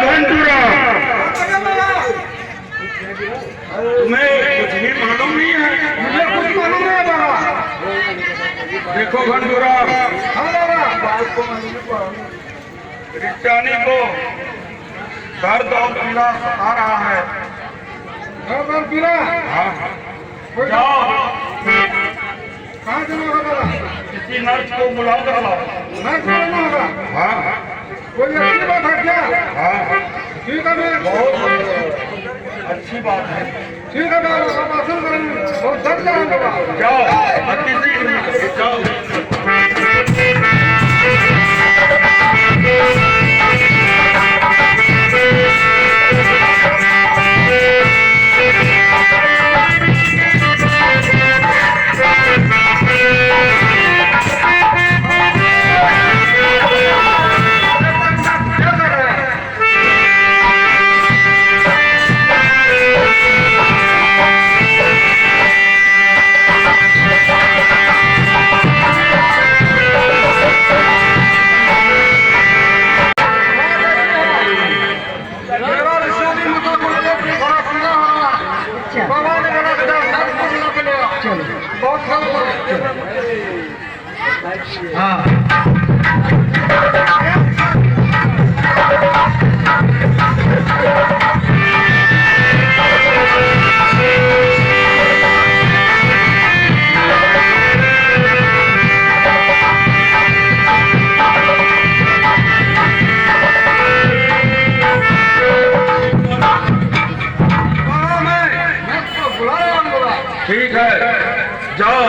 घंटूरा, तुम्हें कुछ भी मालूम नहीं है? मुझे कुछ मालूम नहीं बाबा। देखो घंटूरा, रिचानी को दर्द और पीड़ा आ रहा है। दर्द और पीड़ा? हाँ, जाओ कहाँ जाना होगा बाबा? किसी नर्स को बुला कर लाओ। नर्स बुलाना होगा? हाँ कोई अच्छी बात है क्या? हाँ, ठीक है, मैं बहुत अच्छी बात है। ठीक है बाबा, ऑपरेशन करेंगे। बहुत दर्द है बाबा। जाओ, किसी को नहीं करो, जाओ। बाबा ने बोला बेटा नर्स को बुला के ले आओ। बहुत खराब है। हाँ ठीक है, जाओ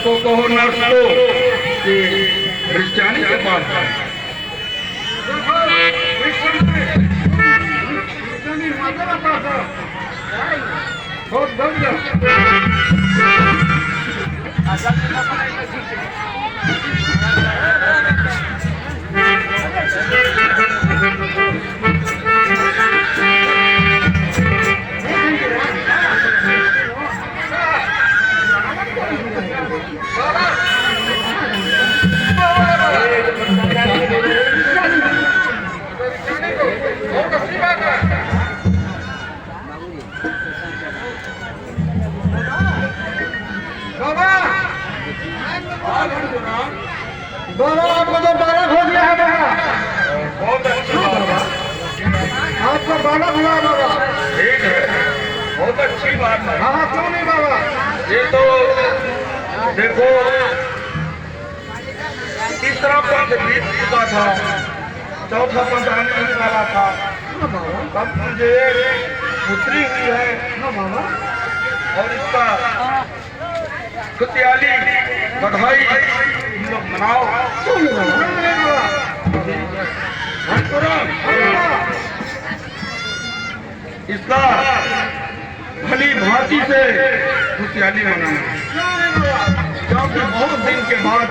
तो कहो नर्स को कि रिचानी के पास है। बहुत दर्द है। बाबा आपको तो बालक हो गया है बाबा। बहुत अच्छी बात है। आपको बालक हुआ है बाबा। ठीक है, बहुत अच्छी बात है। हाँ क्यों नहीं बाबा? ये तो देखो तीसरा पंथ बीत चुका था, चौथा पंथ आने वाला था। अब मुझे पुत्री हुई है और इसका खुशियाली बधाई हम लोग मनाओ। इसका भली भांति से खुशियाली मनाना, क्योंकि बहुत दिन के बाद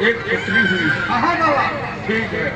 एक पुत्री हुई। हाँ बाबा ठीक है।